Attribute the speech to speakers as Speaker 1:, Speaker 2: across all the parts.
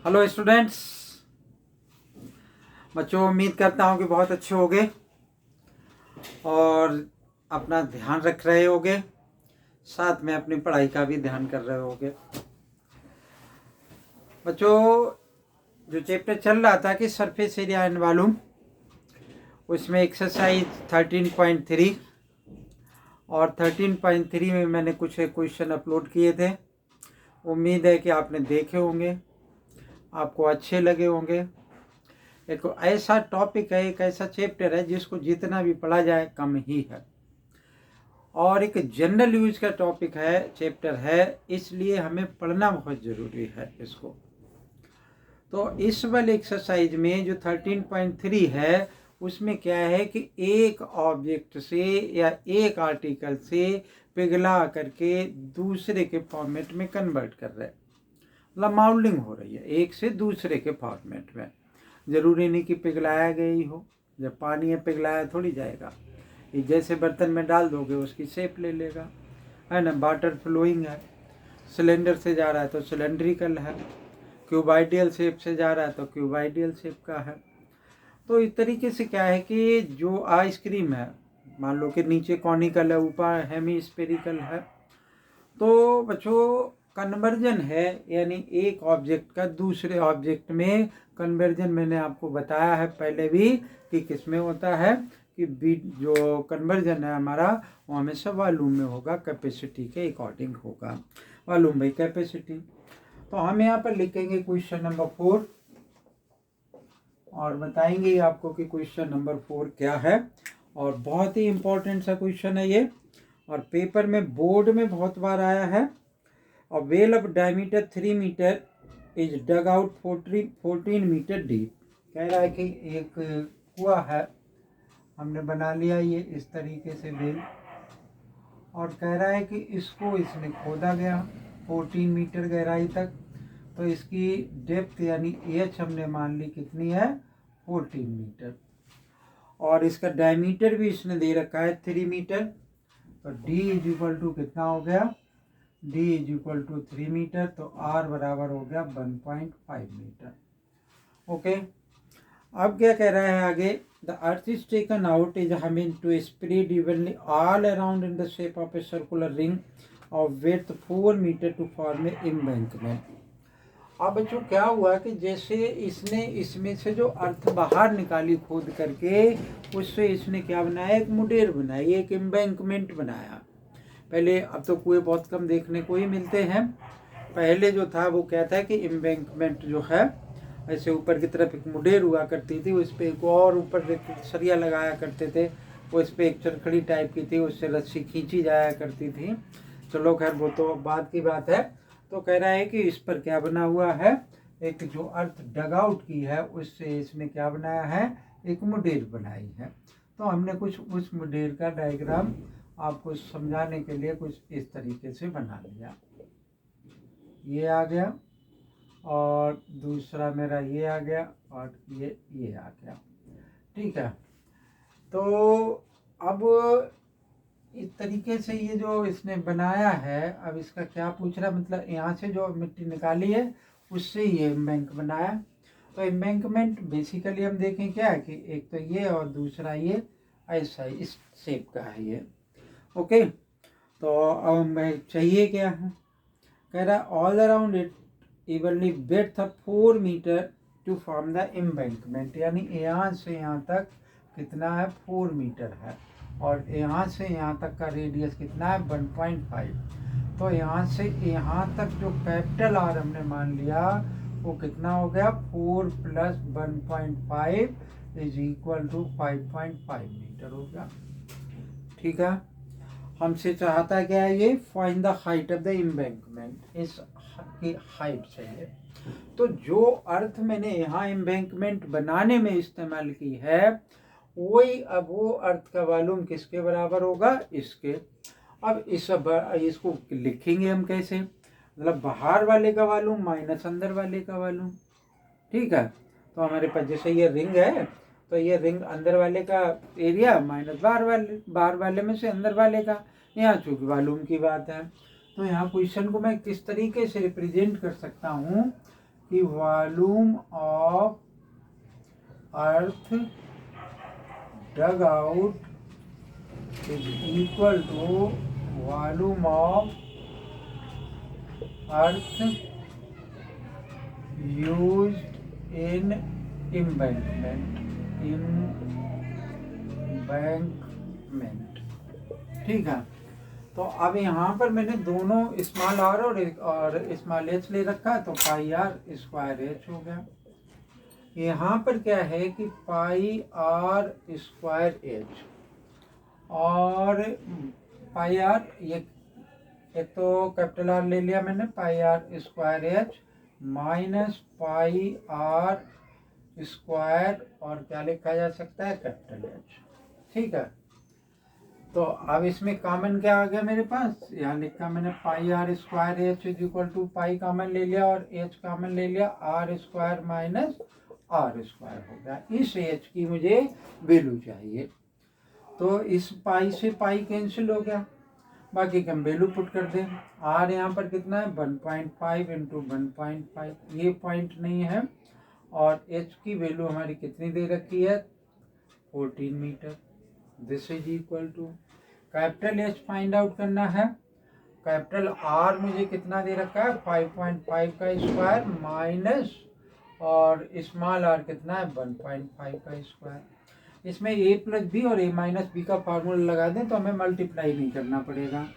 Speaker 1: Hello students, बच्चों उम्मीद करता हूँ कि बहुत अच्छे होंगे और अपना ध्यान रख रहे होंगे, साथ में अपनी पढ़ाई का भी ध्यान कर रहे होंगे। बच्चों, जो चैप्टर चल रहा था कि सरफेस एरिया एंड वॉल्यूम, उसमें एक्सरसाइज 13.3 और 13.3 में मैंने कुछ क्वेश्चन अपलोड किए थे। उम्मीद है कि आपने देखे होंगे, आपको अच्छे लगे होंगे। एक ऐसा टॉपिक है, एक ऐसा चैप्टर है जिसको जितना भी पढ़ा जाए कम ही है, और एक जनरल यूज का टॉपिक है, चैप्टर है, इसलिए हमें पढ़ना बहुत ज़रूरी है इसको। तो इस वाले एक्सरसाइज में जो 13.3 है, उसमें क्या है कि एक ऑब्जेक्ट से या एक आर्टिकल से पिघला करके दूसरे के फॉर्मेट में कन्वर्ट कर रहे हैं, मतलब माउल्डिंग हो रही है एक से दूसरे के फॉर्मेट में। ज़रूरी नहीं कि पिघलाया गया ही हो, जब पानी है पिघलाया थोड़ी जाएगा, ये जैसे बर्तन में डाल दोगे उसकी शेप ले लेगा, है ना। वाटर फ्लोइंग है, सिलेंडर से जा रहा है तो सिलेंड्रिकल है, क्यूबाइडियल शेप से जा रहा है तो क्यूबाइडियल शेप का है। तो इस तरीके से क्या है कि जो आइसक्रीम है, मान लो कि नीचे कॉनिकल है, ऊपर हेमीस्फेरिकल है। तो बच्चों कन्वर्जन है, यानी एक ऑब्जेक्ट का दूसरे ऑब्जेक्ट में कन्वर्जन मैंने आपको बताया है पहले भी कि किस में होता है कि जो कन्वर्जन है हमारा वो हमेशा वॉल्यूम में होगा, कैपेसिटी के अकॉर्डिंग होगा। Volume by capacity. तो हम यहाँ पर लिखेंगे क्वेश्चन नंबर 4 और बताएंगे आपको कि क्वेश्चन नंबर 4 क्या है। और बहुत ही इम्पोर्टेंट सा क्वेश्चन है ये, और पेपर में बोर्ड में बहुत बार आया है। A well of diameter 3 meter is dug out 14 metre deep. कह रहा है कि एक कुआं है, हमने बना लिया ये इस तरीके से वेल, और कह रहा है कि इसको इसने खोदा गया 14 मीटर गहराई तक। तो इसकी डेप्थ यानी एच हमने मान ली कितनी है, 14 मीटर, और इसका डायमीटर भी इसने दे रखा है 3 मीटर। तो D इज इक्वल टू कितना हो गया, D is equal to 3 metre, तो R बराबर हो गया 1.5 मीटर। ओके, अब क्या कह रहा है आगे, the earth is taken out is हमीन to spread evenly all around in the shape of a circular ring of width 4 metre to form a embankment. अब बच्चों क्या हुआ कि जैसे इसने इसमें से जो अर्थ बाहर निकाली खोद करके, उससे इसने क्या बनाया, एक मुडेर बनाई, एक एम्बैंकमेंट बनाया। पहले, अब तो कुएं बहुत कम देखने को ही मिलते हैं, पहले जो था वो क्या था कि एम्बैंकमेंट जो है ऐसे ऊपर की तरफ एक मुडेर हुआ करती थी, उस पर एक और ऊपर एक सरिया लगाया करते थे, उस पर एक चरखड़ी टाइप की थी, उससे रस्सी खींची जाया करती थी। चलो खैर वो तो बाद की बात है। तो कह रहा है कि इस पर क्या बना हुआ है, एक जो अर्थ डग आउट की है उससे इसने क्या बनाया है, एक मुडेर बनाई है। तो हमने कुछ उस मुडेर का डायग्राम आपको समझाने के लिए कुछ इस तरीके से बना लिया। ये आ गया, और दूसरा मेरा ये आ गया, और ये आ गया। ठीक है, तो अब इस तरीके से ये जो इसने बनाया है, अब इसका क्या पूछ रहा है, मतलब यहाँ से जो मिट्टी निकाली है उससे ये एम्बैंक बनाया। तो एम्बैंकमेंट बेसिकली हम देखें क्या है कि एक तो ये और दूसरा ये ऐसा इस शेप का है ये। ओके, तो अब हमें चाहिए क्या है, कह रहा all around it evenly width of 4 metre to form the embankment, यानी यहाँ से यहाँ तक कितना है, 4 मीटर है, और यहाँ से यहाँ तक का रेडियस कितना है, 1.5। तो यहाँ से यहाँ तक जो कैपिटल आर हमने मान लिया वो कितना हो गया, 4 + 1.5 इज इक्वल टू 5.5 मीटर हो गया। ठीक है, हमसे चाहता क्या है ये, find the height of the embankment, इस की हाइट चाहिए। तो जो अर्थ मैंने यहाँ एम्बैंकमेंट बनाने में इस्तेमाल की है, वही अब वो अर्थ का वॉल्यूम किसके बराबर होगा, इसके। अब इसको लिखेंगे हम कैसे, मतलब बाहर वाले का वॉल्यूम माइनस अंदर वाले का वॉल्यूम। ठीक है, तो हमारे पास जैसे ये रिंग है, तो ये रिंग अंदर वाले का एरिया माइनस बाहर वाले में से अंदर वाले का। यहाँ चूंकि वॉल्यूम की बात है, तो यहाँ क्वेश्चन को मैं किस तरीके से रिप्रेजेंट कर सकता हूँ कि volume of earth dug out is equal to volume of earth used in embankment. ठीक है, तो अब यहाँ पर मैंने दोनों स्मॉल आर और स्मॉल एच ले रखा है, तो पाई आर स्क्वायर एच हो गया। यहाँ पर क्या है कि पाई आर स्क्वायर एच और पाई आर, ये एक तो कैपिटल आर ले लिया मैंने, pi R square H minus pi R square, और क्या लिखा जा सकता है, कैपिटल एच। ठीक है, तो अब इसमें कॉमन क्या आ गया मेरे पास, यहाँ लिखा मैंने pi R square H is equal to pi common ले लिया और एच कॉमन ले लिया, R square minus R square हो गया। इस एच की मुझे वैल्यू चाहिए, तो इस पाई से पाई कैंसिल हो गया, बाकी का हम वैल्यू पुट कर दें। आर यहाँ पर कितना है, 1.5 इंटू 1.5, ये पॉइंट नहीं है, और एच की वैल्यू हमारी कितनी दे रखी है, 14 metre. This is equal to capital h find out करना है, कैपिटल आर मुझे कितना दे रखा है, 5.5 का स्क्वायर माइनस, और स्मॉल आर कितना है, 1.5 का स्क्वायर। इसमें ए प्लस बी और ए माइनस बी का फार्मूला लगा दें तो हमें मल्टीप्लाई नहीं करना पड़ेगा,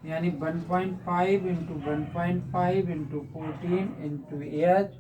Speaker 1: यानी 1.5 इंटू 1.5 इंटू 14 इंटू एच,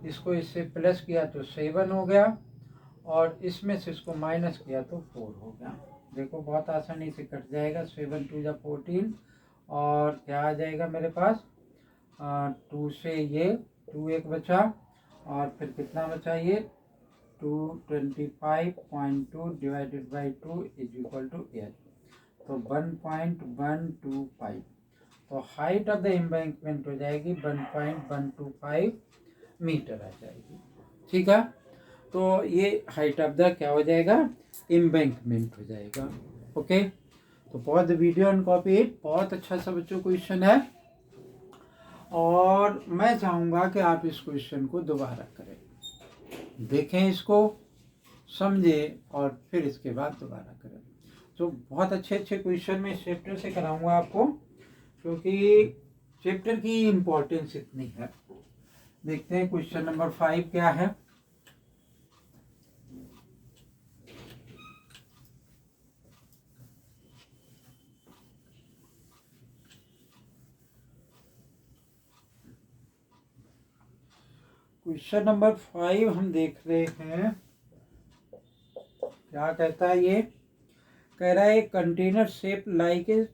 Speaker 1: इसको इससे प्लस किया तो 7 हो गया, और इसमें से इसको माइनस किया तो 4 हो गया। देखो बहुत आसानी से कट जाएगा, 7 टू जा 14, और क्या आ जाएगा मेरे पास, 2 से ये 2 एक बचा, और फिर कितना बचा ये 225.2 divided by 2 is equal to h, तो 1.125, तो हाइट ऑफ द एम्बैंकमेंट हो जाएगी 1.125 मीटर आ जाएगी। ठीक है, तो ये हाइट ऑफ द क्या हो जाएगा, एम्बैंकमेंट हो जाएगा। ओके, तो बहुत वीडियो ऑन कॉपी 8 बहुत अच्छा सा बच्चों क्वेश्चन है, और मैं चाहूँगा कि आप इस क्वेश्चन को दोबारा करें, देखें इसको, समझें, और फिर इसके बाद दोबारा करें। तो बहुत अच्छे अच्छे क्वेश्चन मैं इस चैप्टर से कराऊंगा आपको, क्योंकि चैप्टर की इम्पोर्टेंस इतनी है। देखते हैं क्वेश्चन नंबर 5 क्या है। क्वेश्चन नंबर 5 हम देख रहे हैं, क्या कहता है, ये कह रहा है container shape like a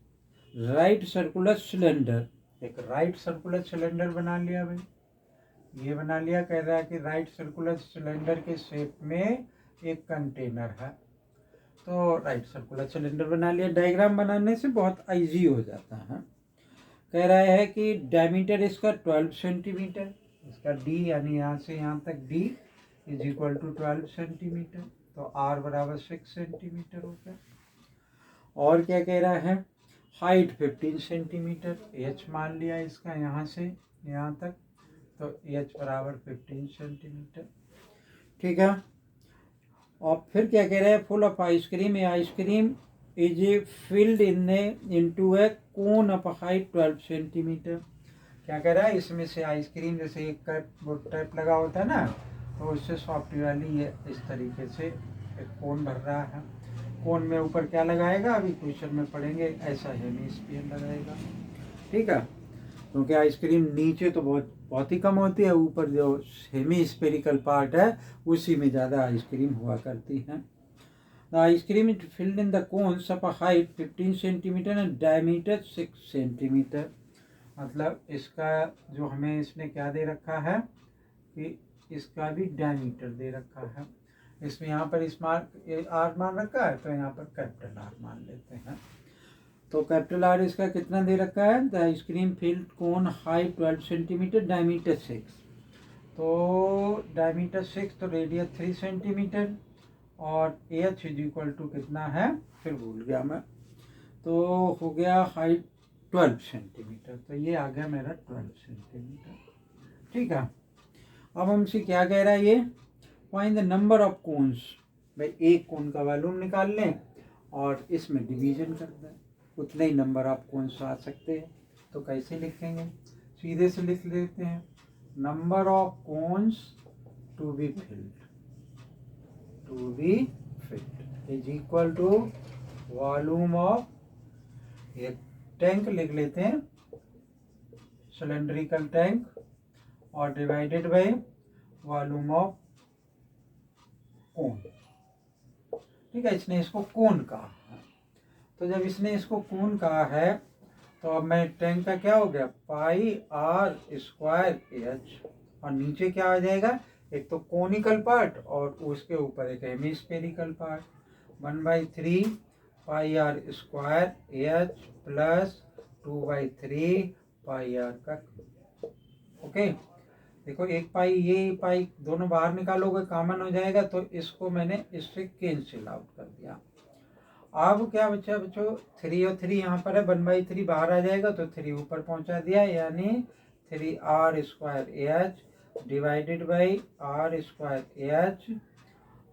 Speaker 1: right circular cylinder. एक राइट सर्कुलर सिलेंडर बना लिया भाई, ये बना लिया। कह रहा है कि राइट सर्कुलर सिलेंडर के शेप में एक कंटेनर है, तो राइट सर्कुलर सिलेंडर बना लिया। डायग्राम बनाने से बहुत इजी हो जाता है। कह रहा है कि डायमीटर इसका 12 सेंटीमीटर, इसका डी यानी यहाँ से यहाँ तक D is equal to 12 centimetre, तो आर बराबर 6 सेंटीमीटर हो गया। और क्या कह रहा है, हाइट 15 सेंटीमीटर, एच मान लिया इसका यहाँ से यहाँ तक, तो एच बराबर 15 सेंटीमीटर। ठीक है, और फिर क्या कह रहा है, full of ice cream, ice cream is filled into A cone of height 12 centimetre. क्या कह रहा है, इसमें से आइसक्रीम जैसे एक टैप लगा होता है ना, तो उससे सॉफ्ट वाली ये इस तरीके से एक कोन भर रहा है। कोन में ऊपर क्या लगाएगा, अभी क्वेश्चन में पढ़ेंगे, ऐसा हेमिस्फीयर लगाएगा। ठीक है, क्योंकि आइसक्रीम नीचे तो बहुत ही कम होती है, ऊपर जो हेमिस्फेरिकल पार्ट है उसी में ज़्यादा आइसक्रीम हुआ करती है। The ice cream is filled in the cons of a height 15 centimetre and diameter 6 centimetre. मतलब इसका जो हमें इसने क्या दे रखा है कि इसका भी डायमीटर दे रखा है। इसमें यहाँ पर स्मॉल आर मान रखा है, तो यहाँ पर कैपिटल आर मान लेते हैं। तो कैपिटल आर इसका कितना दे रखा है, the ice cream field cone height 12 centimetre, diameter 6, तो डायमीटर 6, तो रेडियस 3 सेंटीमीटर, और एच इज इक्वल टू कितना है, फिर भूल गया मैं, तो हो गया हाइट 12 सेंटीमीटर, तो ये आ गया मेरा 12 सेंटीमीटर। ठीक है, अब हमसे क्या कह रहा है ये, find the number of cons. भाई एक कोन का वॉल्यूम निकाल लें और इसमें डिवीजन कर दें, उतने ही नंबर ऑफ कोन्स आ सकते हैं। तो कैसे लिखेंगे, सीधे से लिख लेते हैं, number of cones to be filled is equal to volume of, एक टैंक लिख लेते हैं, सिलेंड्रिकल टैंक, और divided by volume of cone. ठीक है, इसने इसको कोन कहा है। तो जब इसने इसको कोन कहा है तो अब मैं टैंक का क्या हो गया, पाई आर स्क्वायर एच, और नीचे क्या आ जाएगा, एक तो कोनिकल पार्ट और उसके ऊपर एक hemispherical part, 1/3 pi R square H plus 2/3 pi R का। ओके, देखो एक पाई, ये पाई दोनों बाहर निकालोगे कॉमन हो जाएगा, तो इसको मैंने इससे कैंसिल आउट कर दिया। अब क्या बचा बच्चों, 3 और 3 यहाँ पर है, 1/3 बाहर आ जाएगा तो 3 ऊपर पहुँचा दिया, यानी 3r square H divided by r square H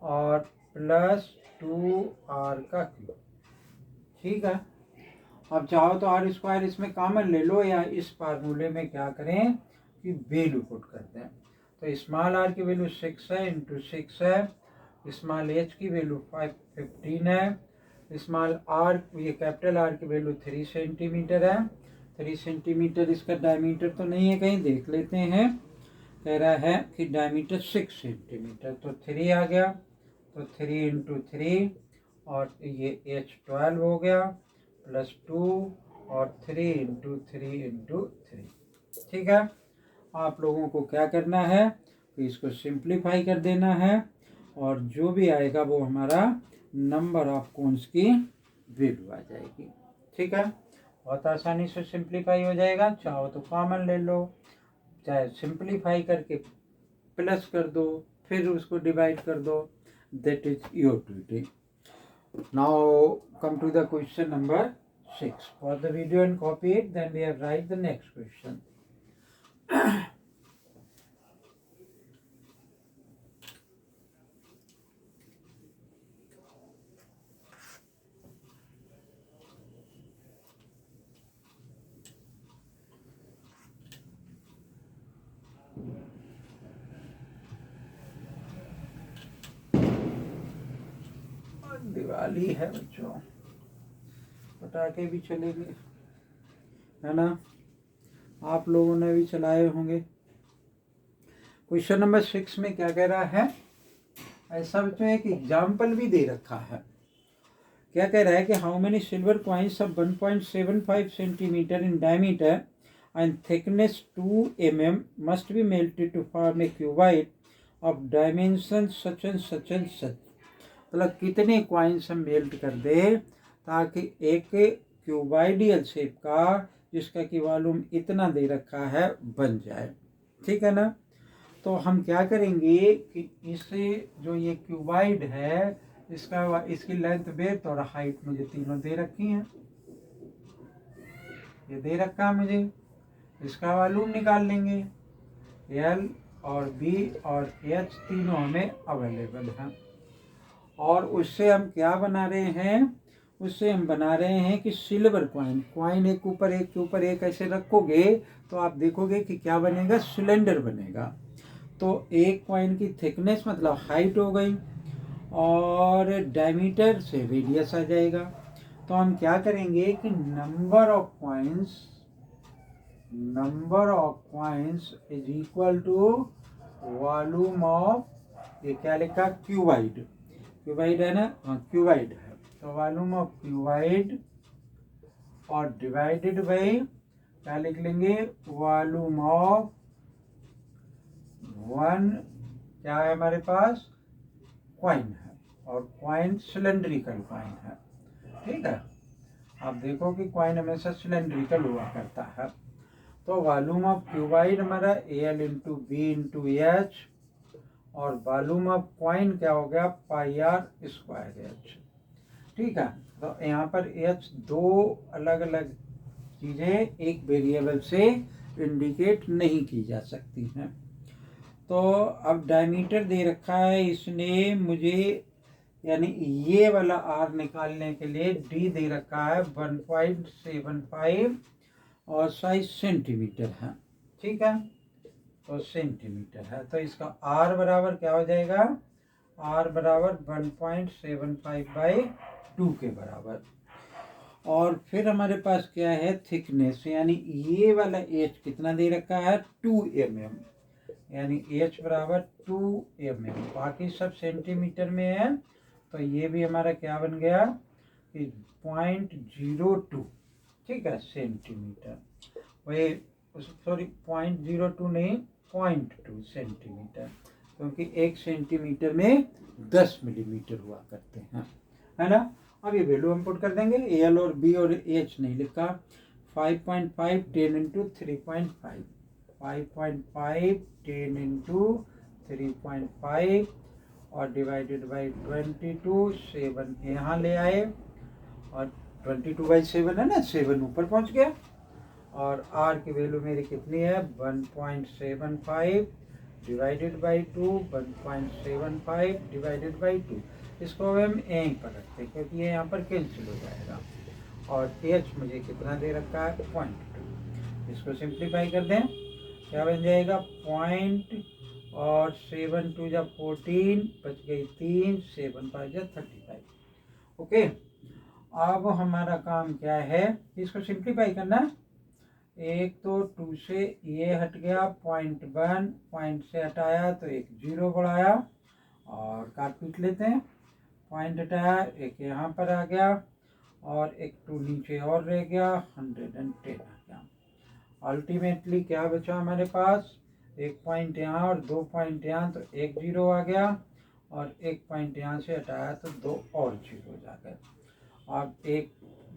Speaker 1: और प्लस 2r का क्यूब। ठीक है, अब चाहो तो r स्क्वायर इसमें कॉमन ले लो, या इस फार्मूले में क्या करें कि वैल्यू पुट करते हैं। तो स्मॉल r की वैल्यू 6 है, इंटू 6 है, स्मॉल h की वैल्यू 15 है, स्मॉल r, ये कैपिटल R की वैल्यू 3 सेंटीमीटर है। 3 सेंटीमीटर इसका डायमीटर तो नहीं है, कहीं देख लेते हैं। कह रहा है कि डायमीटर 6 सेंटीमीटर, तो 3 आ गया, तो 3 इंटू 3 और ये h 12 हो गया, प्लस 2 और 3 इंटू 3 इंटू 3। ठीक है, आप लोगों को क्या करना है कि इसको सिंप्लीफाई कर देना है, और जो भी आएगा वो हमारा नंबर ऑफ कोन्स की वैल्यू आ जाएगी। ठीक है, बहुत आसानी से सिंप्लीफाई हो जाएगा, चाहो तो कॉमन ले लो, चाहे सिंप्लीफाई करके प्लस कर दो, फिर उसको डिवाइड कर दो, that is your duty. Now come to the question number 6. For the video and copy it, then we have write the next question. Diwali है बच्चों, पटाखे भी चलेंगे, है ना, आप लोगों ने भी चलाए होंगे। क्वेश्चन नंबर 6 में क्या कह रहा है, ऐसा बच्चों एक एग्जाम्पल भी दे रखा है। क्या कह रहा है कि how many silver coins of 1.75 centimetre in diameter and thickness 2 mm must be melted to form a cuboid of dimension such and such and such. मतलब कितने कॉइन्स हम मेल्ट कर दे ताकि एक क्यूबाइडियल शेप का, जिसका कि वॉल्यूम इतना दे रखा है, बन जाए। ठीक है ना, तो हम क्या करेंगे कि इसे, जो ये क्यूबाइड है, इसकी लेंथ, ब्रेड्थ और हाइट मुझे तीनों दे रखी हैं, ये दे रखा है मुझे, इसका वॉल्यूम निकाल लेंगे, L और B और H तीनों हमें अवेलेबल हैं। और उससे हम क्या बना रहे हैं, उससे हम बना रहे हैं कि सिल्वर कॉइन एक ऊपर एक के ऊपर एक ऐसे रखोगे तो आप देखोगे कि क्या बनेगा, सिलेंडर बनेगा। तो एक कॉइन की थिकनेस मतलब हाइट हो गई, और डायमीटर से रेडियस आ जाएगा। तो हम क्या करेंगे कि number of coins is equal to volume of, ये क्या लिखा, क्यूबाइड है ना, हाँ क्यूबाइड है, तो वॉल्यूम ऑफ क्यूबाइड और डिवाइडेड बाई क्या लिख लेंगे, वॉल्यूम ऑफ 1, क्या है हमारे पास, कॉइन है, और कॉइन सिलेंड्रिकल कॉइन है। ठीक है, आप देखो कि कॉइन हमेशा सिलेंड्रिकल हुआ करता है। तो वॉल्यूम ऑफ क्यूबाइड हमारा Al into B into H, और वॉल्यूम ऑफ कॉइन क्या हो गया, पाई आर स्क्वायर एच। ठीक है, तो यहाँ पर एच दो अलग अलग चीज़ें एक वेरिएबल से इंडिकेट नहीं की जा सकती हैं। तो अब डायमीटर दे रखा है इसने मुझे, यानी ये वाला आर निकालने के लिए डी दे रखा है 1.75 और साइज सेंटीमीटर है, ठीक है, तो सेंटीमीटर है, तो इसका आर बराबर क्या हो जाएगा, आर बराबर 1.75/2 के बराबर। और फिर हमारे पास क्या है, थिकनेस, यानी ये वाला एच कितना दे रखा है 2 mm, यानी एच बराबर 2 mm, बाकी सब सेंटीमीटर में है, तो ये भी हमारा क्या बन गया कि 0.02, ठीक है, सेंटीमीटर, वही सॉरी 0.02 नहीं 0.2 सेंटीमीटर, क्योंकि 1 सेंटीमीटर में 10 मिलीमीटर हुआ करते हैं, है ना। अब ये वैल्यू हम पुट कर देंगे, एल और बी और एच नहीं लिखा, 5.5 10 × 3.5, 5.5 10 × 3.5 और डिवाइडेड बाई 22, 7 यहाँ ले आए और 22/7 है ना, 7 ऊपर पहुँच गया, और r की वैल्यू मेरी कितनी है 1.75 डिवाइडेड बाई 2, 1.75 डिवाइडेड बाई 2, इसको हम यहीं पर रखते हैं क्योंकि ये यहाँ पर कैंसिल हो जाएगा, और h मुझे कितना दे रखा है 0.2, इसको सिंप्लीफाई कर दें, क्या बन जाएगा पॉइंट और 7 2 जा 14, बच गई 3, 7 5 जा 35, ओके। अब हमारा काम क्या है, इसको सिंप्लीफाई करना, एक तो 2 से ये हट गया, 0.1 पॉइंट से हटाया तो एक 0 बढ़ाया और काट पीट लेते हैं, पॉइंट हटाया एक यहाँ पर आ गया और एक 2 नीचे और रह गया, 110 आ गया। अल्टीमेटली क्या बचा हमारे पास, 1 पॉइंट यहाँ और 2 पॉइंट यहाँ, तो एक 0 आ गया और 1 पॉइंट यहाँ से हटाया तो 2 और 0 आ गए। अब एक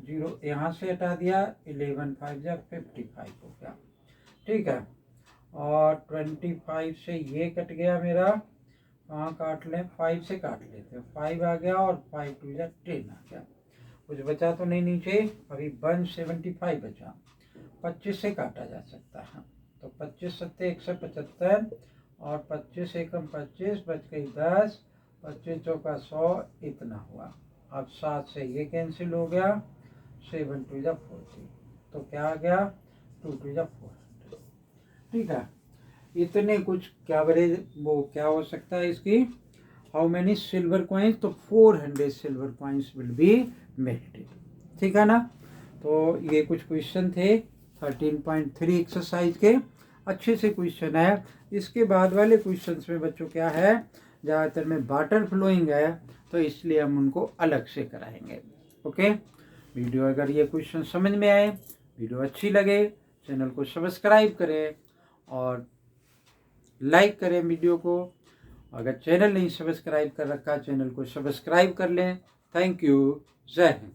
Speaker 1: 0 यहाँ से हटा दिया, 11 5 जा 55 हो गया, ठीक है, और 25 से ये कट गया मेरा, कहाँ काट लें, 5 से काट लेते हैं, 5 आ गया और 5 2 जा 10 आ गया, कुछ बचा तो नहीं नीचे, अभी 175 बचा, 25 से काटा जा सकता है, तो 25 7 175 और 25 एकम 25, बच गई 10, 25 चौका 100, इतना हुआ। अब 7 से ये कैंसिल हो गया, 7 2 जा 40, तो क्या आ गया 2 2 जा 400, ठीक है। इतने कुछ क्या बड़े वो क्या हो सकता है इसकी, हाउ मैनी सिल्वर कॉइन्स, तो 400 silver coins will be melted, ठीक है ना। तो ये कुछ क्वेश्चन थे 13.3 एक्सरसाइज के, अच्छे से क्वेश्चन है। इसके बाद वाले क्वेश्चंस में बच्चों क्या है, ज़्यादातर में वाटर फ्लोइंग है, तो इसलिए हम उनको अलग से कराएंगे, ओके। वीडियो अगर ये क्वेश्चन समझ में आए, वीडियो अच्छी लगे, चैनल को सब्सक्राइब करें और लाइक करें वीडियो को, अगर चैनल नहीं सब्सक्राइब कर रखा चैनल को सब्सक्राइब कर लें। थैंक यू, जय हिंद।